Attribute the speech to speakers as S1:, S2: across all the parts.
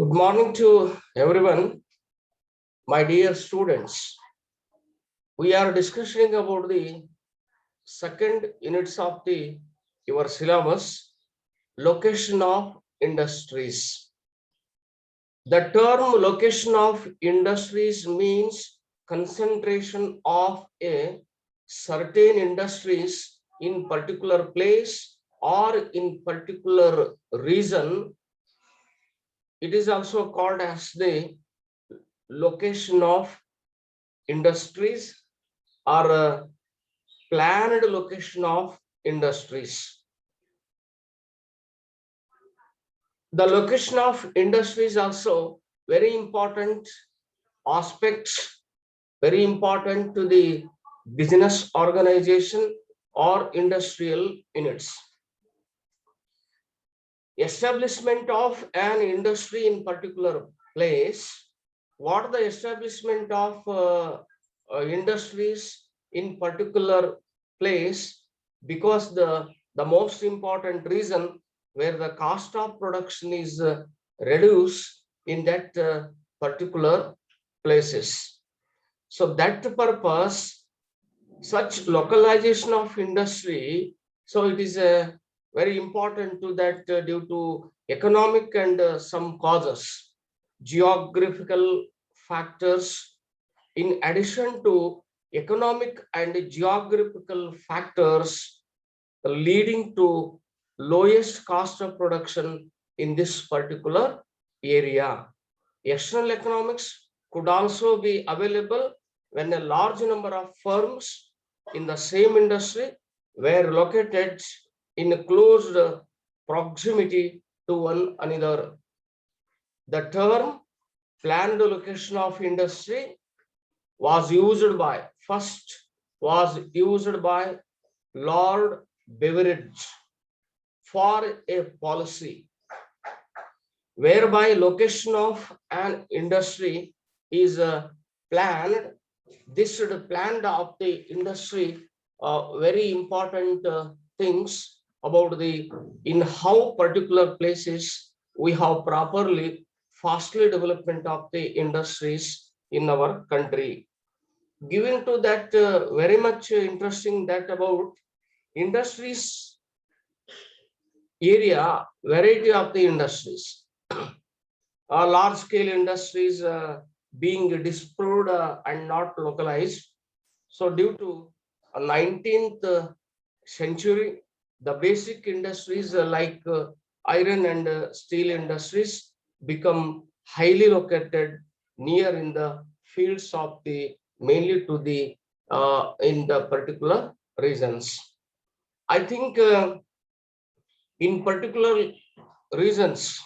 S1: Good morning to everyone, my dear students. We are discussing about the second units of the your syllabus, location of industries. The term location of industries means concentration of a certain industries in particular place or in particular region. It is also called as the location of industries or planned location of industries. The location of industries also very important aspects, very important to the business organization or industrial units. Establishment of an industry in particular place. What the establishment of industries in particular place? Because the most important reason where the cost of production is reduced in that particular places. So that purpose, such localization of industry, so it is a very important to that due to economic and some causes, geographical factors. In addition to economic and geographical factors leading to lowest cost of production in this particular area. External economics could also be available when a large number of firms in the same industry were located in close proximity to one another. The term planned location of industry was used by Lord Beveridge for a policy whereby location of an industry is planned. This should planned of the industry very important things about the in how particular places we have properly fastly development of the industries in our country. Giving to that very much interesting that about industries area, variety of the industries, large scale industries being disproved and not localized. So due to 19th century, the basic industries like iron and steel industries become highly located near in the fields of the mainly to the in the particular regions. I think in particular regions,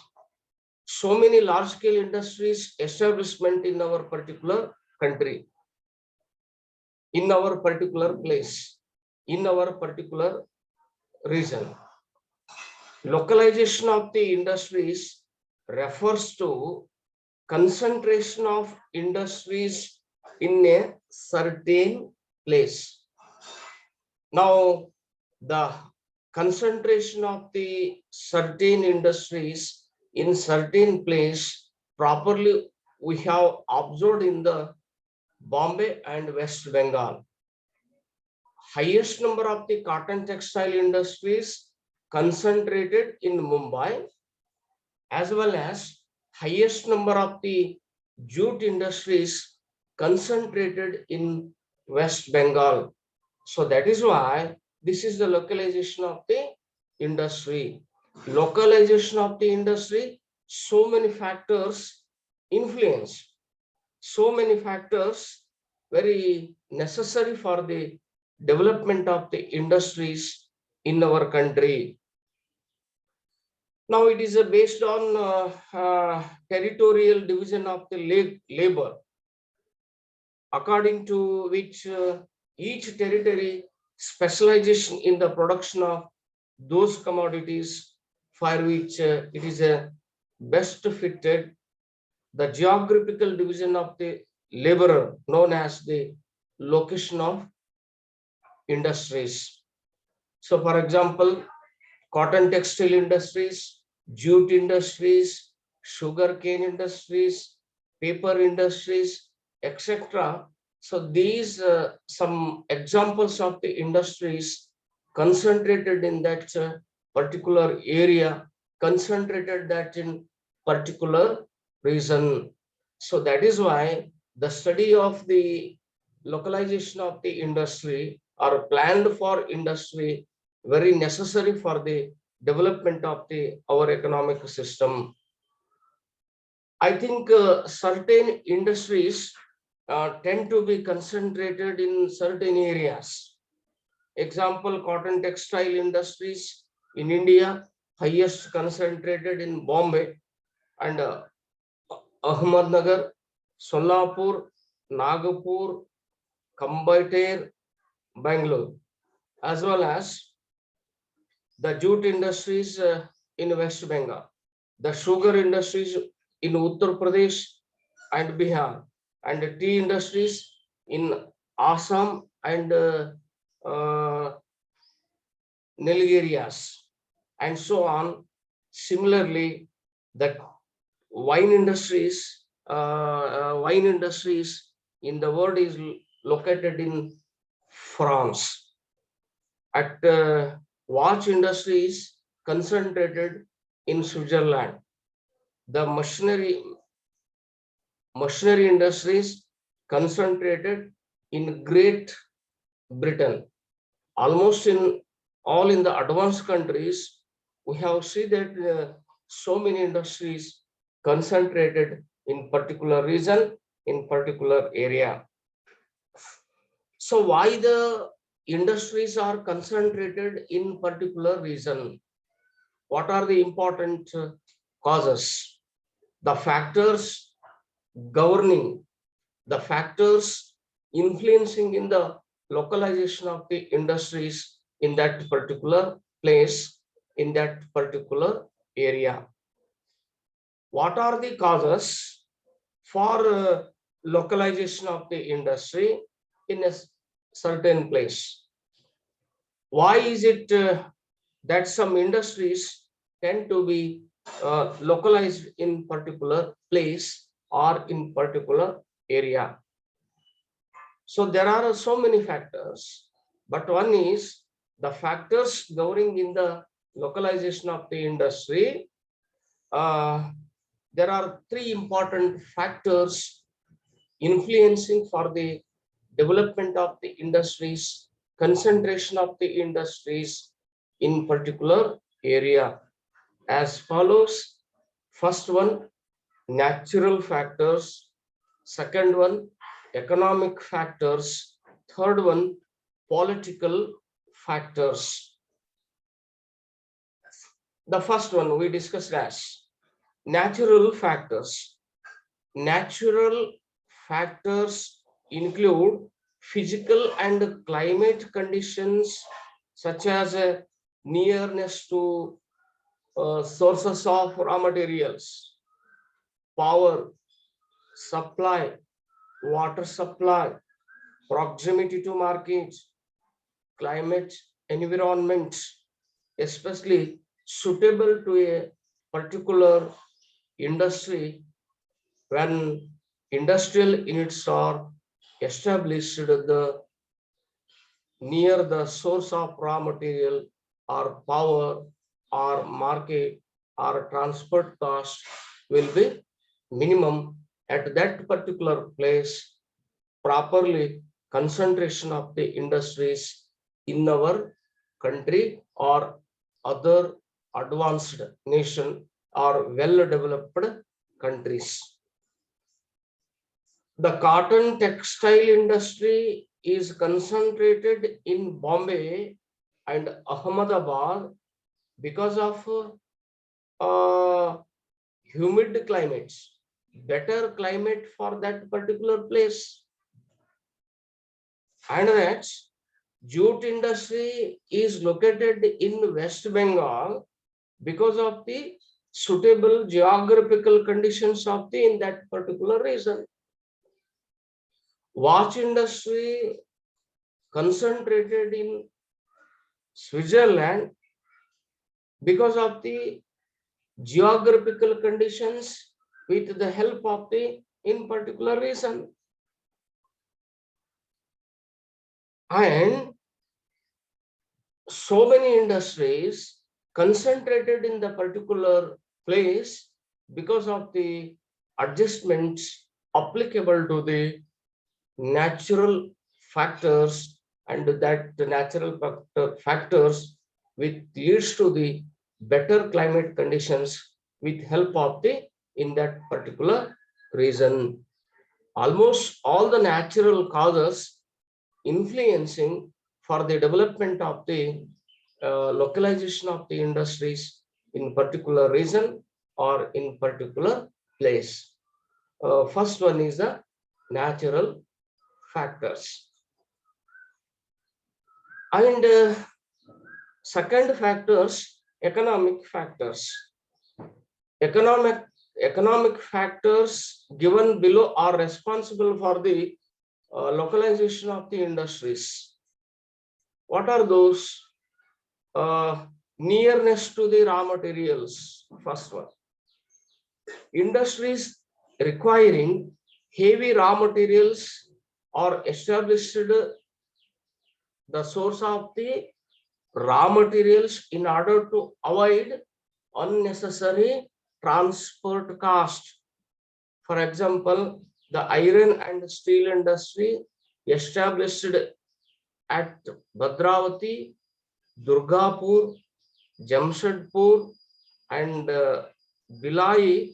S1: so many large scale industries establishment in our particular country, in our particular place, in our particular region. Localization of the industries refers to concentration of industries in a certain place. Now, the concentration of the certain industries in certain place properly we have observed in the Bombay and West Bengal. Highest number of the cotton textile industries concentrated in Mumbai, as well as highest number of the jute industries concentrated in West Bengal. So that is why this is the localization of the industry. Localization of the industry, so many factors influence, so many factors very necessary for the development of the industries in our country. Now it is based on territorial division of the labor, according to which each territory specialization in the production of those commodities for which it is best fitted. The geographical division of the laborer known as the location of industries. So for example, cotton textile industries, jute industries, sugarcane industries, paper industries, etc. So these some examples of the industries concentrated in that particular area, concentrated that in particular region. So that is why the study of the localization of the industry or planned for industry very necessary for the development of the our economic system. I think certain industries tend to be concentrated in certain areas. Example, cotton textile industries in India, highest concentrated in Bombay and Ahmednagar, Solapur, Nagpur, Coimbatore, Bangalore, as well as the jute industries in West Bengal, the sugar industries in Uttar Pradesh and Bihar, and the tea industries in Assam and uh, Nilgirias, and so on. Similarly, the wine industries in the world is located in France. At watch industries concentrated in Switzerland. The machinery industries concentrated in Great Britain. Almost in all in the advanced countries, we have seen that so many industries concentrated in particular region, in particular area. So why the industries are concentrated in particular region? What are the important causes? The factors governing, the factors influencing in the localization of the industries in that particular place, in that particular area. What are the causes for localization of the industry in a certain place? Why is it that some industries tend to be localized in particular place or in particular area? So there are so many factors, but one is the factors governing in the localization of the industry. There are three important factors influencing for the development of the industries, concentration of the industries in particular area as follows. First one, natural factors. Second one, economic factors. Third one, political factors. The first one we discussed as natural factors. Natural factors include physical and climate conditions such as nearness to sources of raw materials, power, supply, water supply, proximity to markets, climate, environment, especially suitable to a particular industry when industrial units are established near the source of raw material or power or market or transport cost will be minimum at that particular place. Properly concentration of the industries in our country or other advanced nation or well developed countries. The cotton textile industry is concentrated in Bombay and Ahmedabad because of humid climates, better climate for that particular place. And that jute industry is located in West Bengal because of the suitable geographical conditions of the in that particular region. Watch industry concentrated in Switzerland because of the geographical conditions with the help of the in particular region. And so many industries concentrated in the particular place because of the adjustments applicable to the natural factors, and that the natural factors which leads to the better climate conditions with help of the in that particular region. Almost all the natural causes influencing for the development of the localization of the industries in particular region or in particular place. First one is the natural factors. And second factors, economic factors. Economic factors given below are responsible for the localization of the industries. What are those? Nearness to the raw materials, first one. Industries requiring heavy raw materials are established the source of the raw materials in order to avoid unnecessary transport cost. For example, the iron and steel industry established at Bhadravati, Durgapur, Jamshedpur, and Bhilai,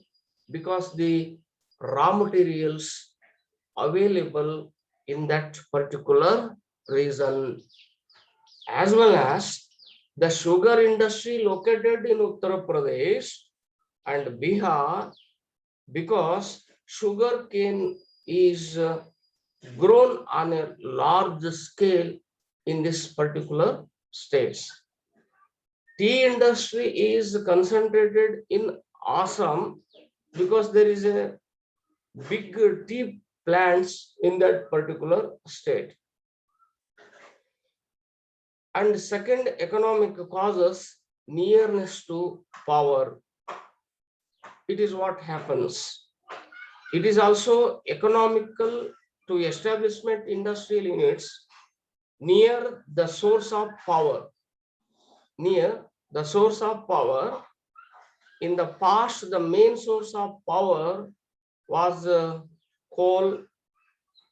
S1: because the raw materials available in that particular region, as well as the sugar industry located in Uttar Pradesh and Bihar, because sugar cane is grown on a large scale in this particular states. Tea industry is concentrated in Assam because there is a big tea plants in that particular state. And second, economic causes, nearness to power. It is what happens. It is also economical to establishment industrial units near the source of power. Near the source of power. In the past, the main source of power was coal.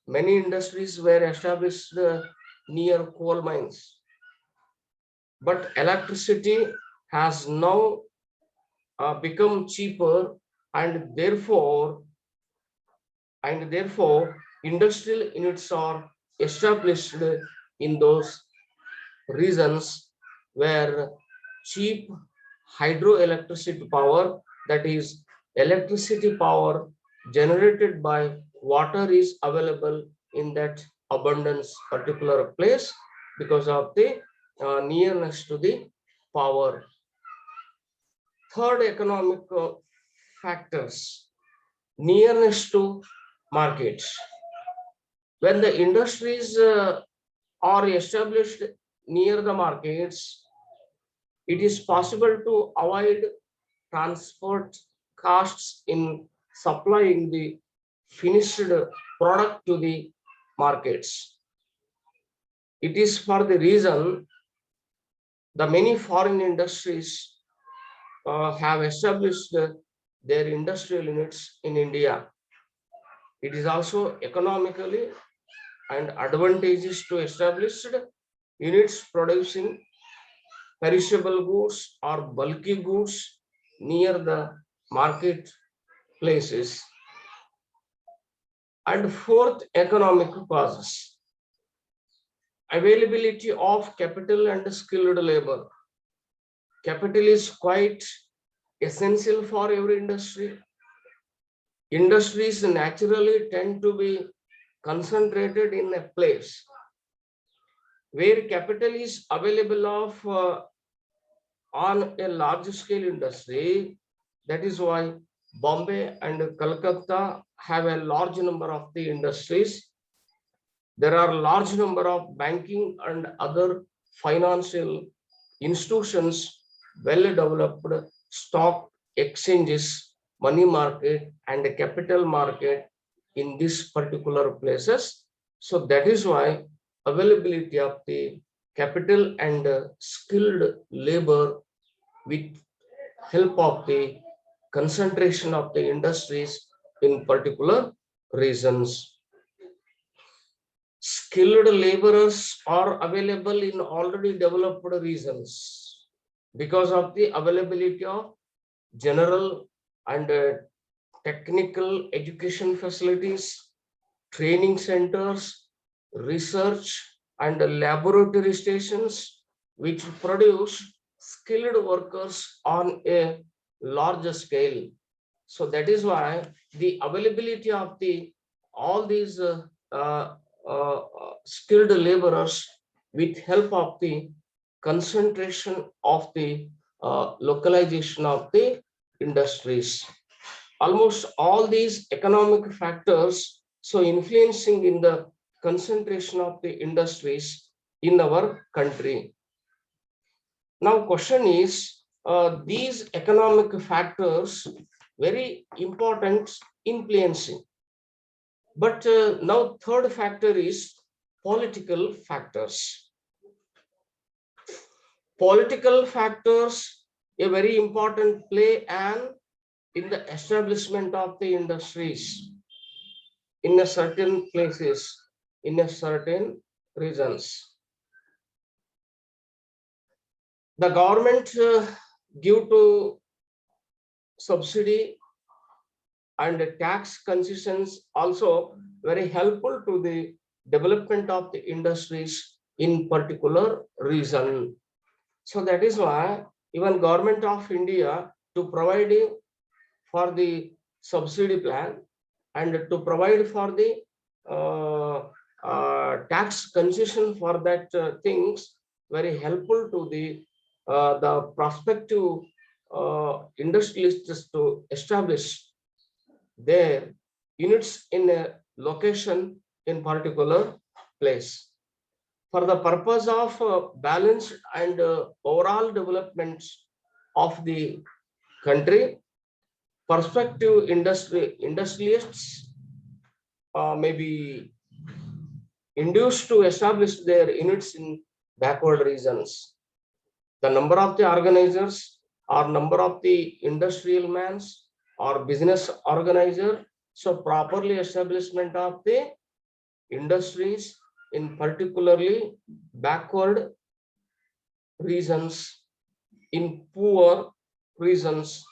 S1: Many industries were established near coal mines. But electricity has now become cheaper, and therefore industrial units are established in those regions where cheap hydroelectricity power, that is electricity power generated by water, is available in that abundance particular place because of the nearness to the power. Third, economic factors, nearness to markets. When the industries are established near the markets, it is possible to avoid transport costs in supplying the finished product to the markets. It is for the reason the many foreign industries have established their industrial units in India. It is also economically and advantageous to establish units producing perishable goods or bulky goods near the market places. And fourth, economic causes, availability of capital and skilled labor. Capital is quite essential for every industry. Industries naturally tend to be concentrated in a place where capital is available of on a large scale industry. That is why Bombay and Calcutta have a large number of the industries. There are large number of banking and other financial institutions, well developed stock exchanges, money market, and the capital market in these particular places. So that is why availability of the capital and skilled labor with help of the concentration of the industries in particular regions. Skilled laborers are available in already developed regions because of the availability of general and technical education facilities, training centers, research and laboratory stations, which produce skilled workers on a larger scale. So that is why the availability of the all these uh, skilled laborers with help of the concentration of the localization of the industries. Almost all these economic factors so influencing in the concentration of the industries in our country. Now question is, these economic factors very important influencing, but now third factor is political factors. Political factors a very important play and in the establishment of the industries in a certain places, in a certain regions. The government give to subsidy and tax concessions also very helpful to the development of the industries in particular region. So that is why even government of India to provide for the subsidy plan and to provide for the tax concession for that things very helpful to the prospective industrialists to establish their units in a location in particular place for the purpose of balance and overall development of the country. Prospective industrialists may be induced to establish their units in backward regions. The number of the organizers or number of the industrial mans or business organizer, so properly establishment of the industries in particularly backward regions, in poor regions.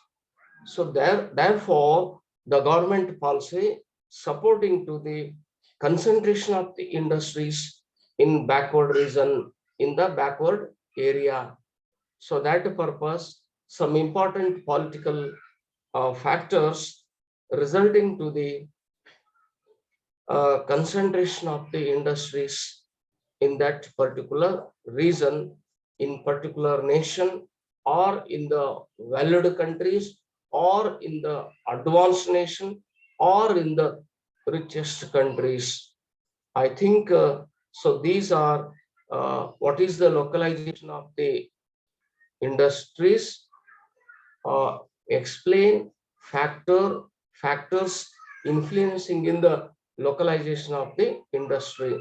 S1: So therefore, the government policy supporting to the concentration of the industries in backward region, in the backward area. So that purpose, some important political factors resulting to the concentration of the industries in that particular region, in particular nation, or in the valued countries, or in the advanced nation, or in the richest countries. I think so. These are what is the localization of the industries. Explain factors influencing in the localization of the industry.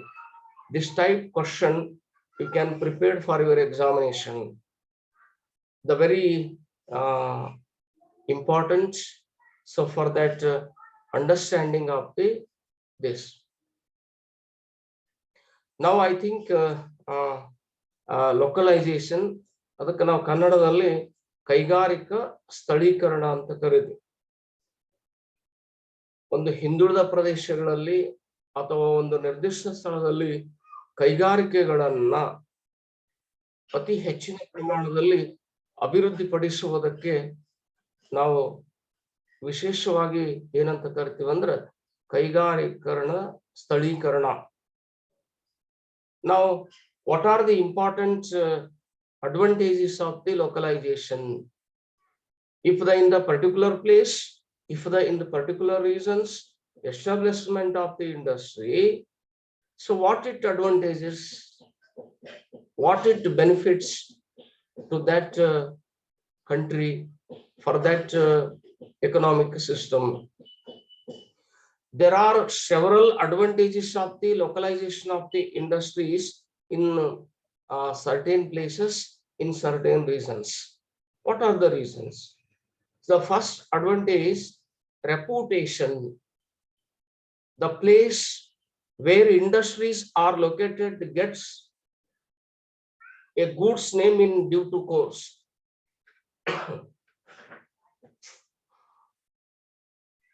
S1: This type question you can prepare for your examination. The very important. So for that understanding of the this. Now I think localization ಅದಕ್ಕೆ ನಾವು ಕನ್ನಡದಲ್ಲಿ ಕೈಗಾರಿಕಾ ಸ್ಥಳೀಕರಣ ಅಂತ ಕರೀತೀವಿ. ಒಂದು ಹಿಂದುಳಿದ ಪ್ರದೇಶಗಳಲ್ಲಿ ಅಥವಾ ಒಂದು ನಿರ್ದಿಷ್ಟ ಸ್ಥಳದಲ್ಲಿ ಕೈಗಾರಿಕೆಗಳನ್ನ ಅತಿ ಹೆಚ್ಚಿನ ಪ್ರಮಾಣದಲ್ಲಿ ಅಭಿವೃದ್ಧಿಪಡಿಸುವುದಕ್ಕೆ ನಾವು ವಿಶೇಷವಾಗಿ ಏನಂತ ಕರಿತೀವಿ ಅಂದ್ರೆ ಕೈಗಾರಿಕರಣ ಸ್ಥಳೀಕರಣ. Now, what are the important advantages of the localization? If in the particular place, if in the particular regions, establishment of the industry, so what it advantages, what it benefits to that country, for that economic system. There are several advantages of the localization of the industries in certain places, in certain regions. What are the reasons? The first advantage, reputation. The place where industries are located gets a goods name in due to course.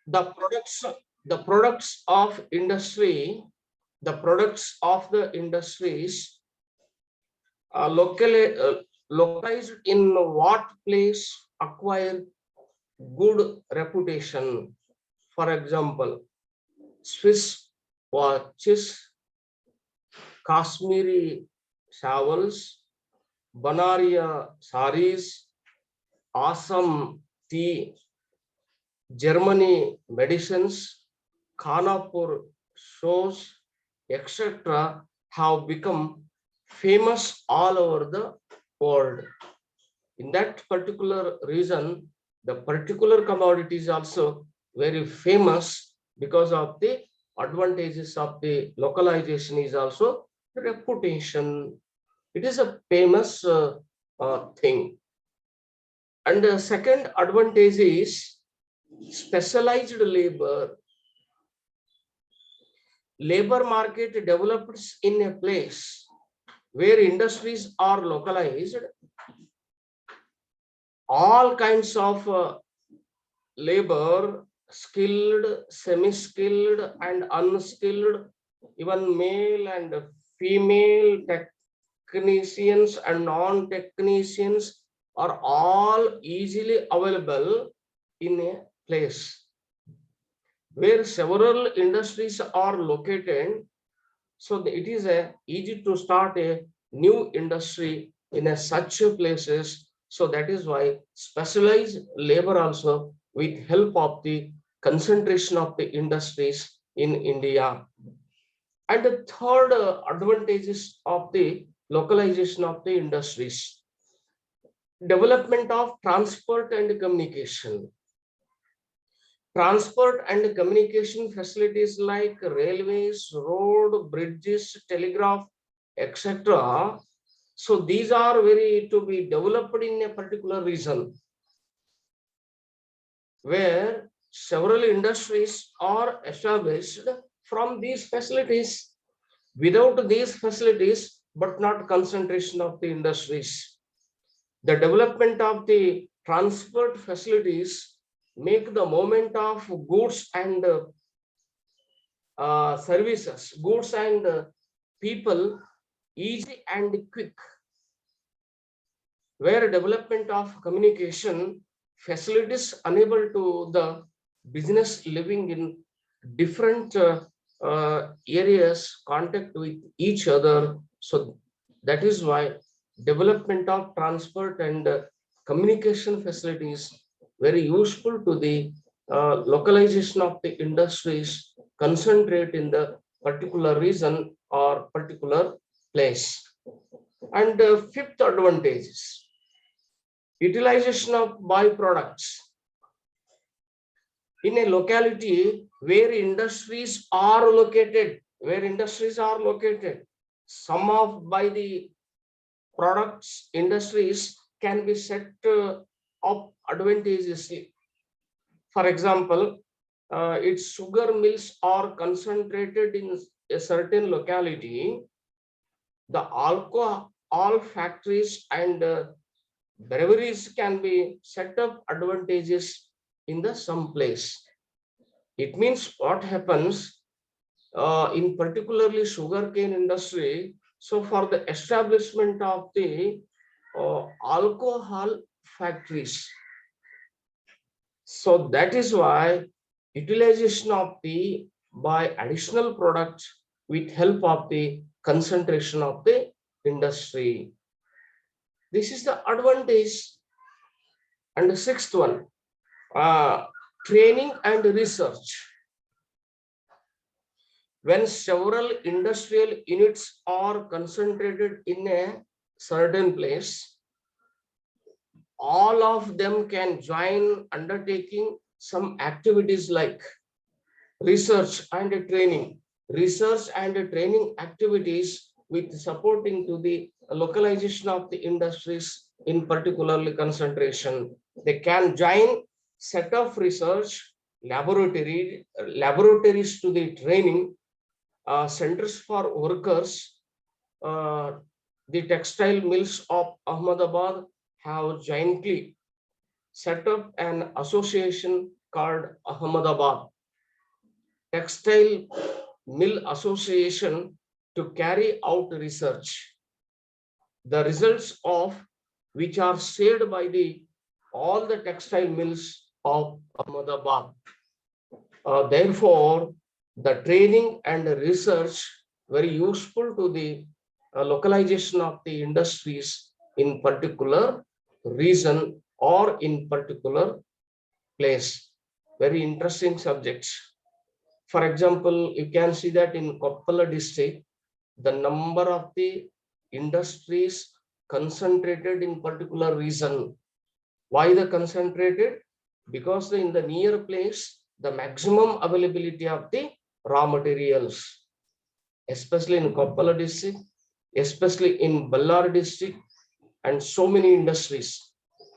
S1: The products of industry, the products of the industries are localized in what place acquire good reputation. For example, Swiss watches, Kashmiri shawls, Banaria saris, Assam tea, Germany medicines, Khanapur shows, etc. have become famous all over the world. In that particular region, the particular commodity is also very famous because of the advantages of the localization is also reputation. It is a famous thing. And the second advantage is specialized labor. Labor market develops in a place where industries are localized. All kinds of labor, skilled, semi-skilled and unskilled, even male and female technicians and non-technicians are all easily available in a place where several industries are located. So it is easy to start a new industry in such places. So that is why specialized labor also with help of the concentration of the industries in India. And the third advantages of the localization of the industries, development of transport and communication. Transport and communication facilities like railways, road, bridges, telegraph, etc. So these are very to be developed in a particular region where several industries are established from these facilities. Without these facilities, but not concentration of the industries. The development of the transport facilities make the movement of goods and services, goods and people easy and quick. Where development of communication facilities enable to the business living in different areas contact with each other. So that is why development of transport and communication facilities very useful to the localization of the industries concentrate in the particular region or particular place. And fifth advantage is utilization of byproducts. In a locality where industries are located, some of by the products industries can be set up advantageously. For example, its sugar mills are concentrated in a certain locality. The alcohol factories and breweries can be set up advantages in the some place. It means what happens in particularly sugarcane industry. So for the establishment of the alcohol factories, so that is why utilization of the by additional products with help of the concentration of the industry. This is the advantage. And the sixth one, training and research. When several industrial units are concentrated in a certain place, all of them can join undertaking some activities like research and training. Research and training activities with supporting to the localization of the industries in particularly concentration. They can join set of research laboratories to the training, centers for workers. uh, the textile mills of Ahmedabad have jointly set up an association called Ahmedabad Textile Mill Association to carry out research, the results of which are shared by the all the textile mills of Ahmedabad. Therefore, the training and research very useful to the localization of the industries in particular region or in particular place. Very interesting subjects. For example, you can see that in Koppala district, the number of the industries concentrated in particular region. Why the concentrated? Because in the near place, the maximum availability of the raw materials, especially in Koppala district, especially in Ballari district, and so many industries,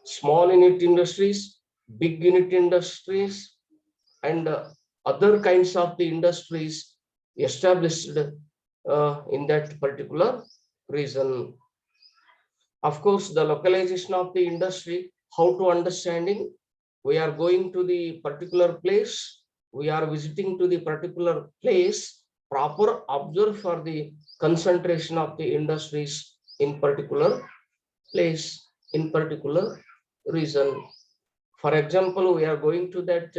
S1: small unit industries, big unit industries, and other kinds of the industries established in that particular region. Of course, the localization of the industry, how to understanding, we are going to the particular place, we are visiting to the particular place, proper observe for the concentration of the industries in particular place, in particular region. For example, we are going to that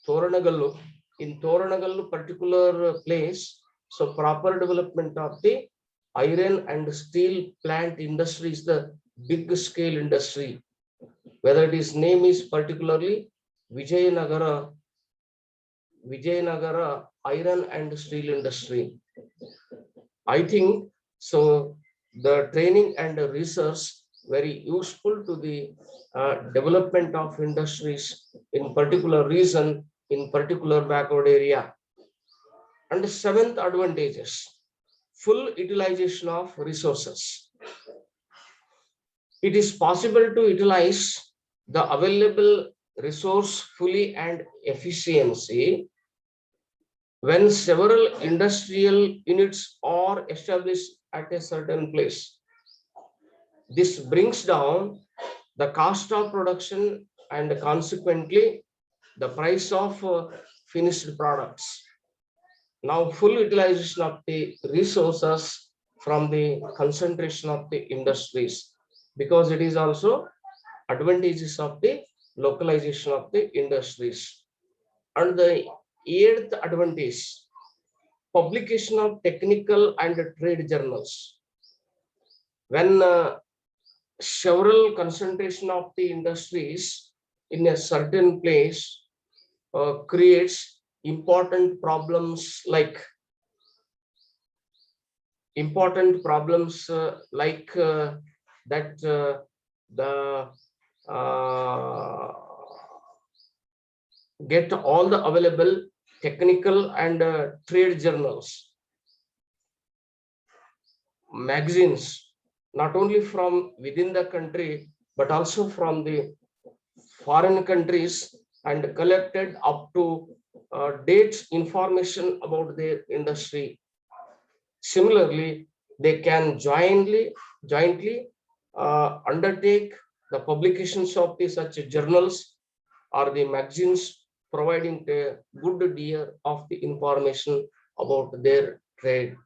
S1: Toranagallu. In Toranagallu particular place, so proper development of the iron and steel plant industry is the big scale industry. Whether it is name is particularly Vijayanagara iron and steel industry. I think so. The training and the research very useful to the development of industries in particular region, in particular backward area. And the seventh advantages, full utilization of resources. It is possible to utilize the available resource fully and efficiency when several industrial units are established at a certain place. This brings down the cost of production and consequently the price of finished products. Now, full utilization of the resources from the concentration of the industries, because it is also advantages of the localization of the industries. And the eighth advantage, publication of technical and trade journals. When several concentration of the industries in a certain place creates important problems like that the get all the available technical and trade journals, magazines, not only from within the country but also from the foreign countries, and collected up to dates information about their industry. Similarly, they can jointly undertake the publications of the such journals or the magazines, providing a good deal of the information about their trade.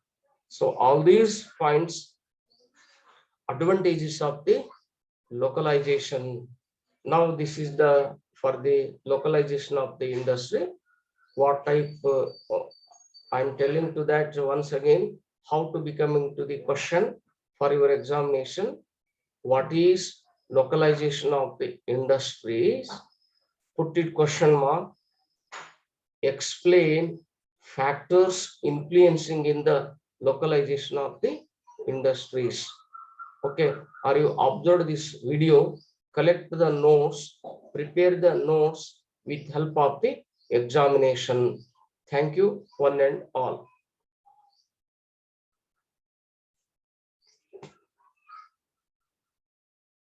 S1: So all these points, advantages of the localization. Now this is the for the localization of the industry. What type I'm telling to that once again, how to becoming to the question for your examination. What is localization of the industries? Put it question mark. Explain factors influencing in the localization of the industries. Okay, are you observed this video collect the notes, prepare the notes with help of the examination. Thank you, one and all.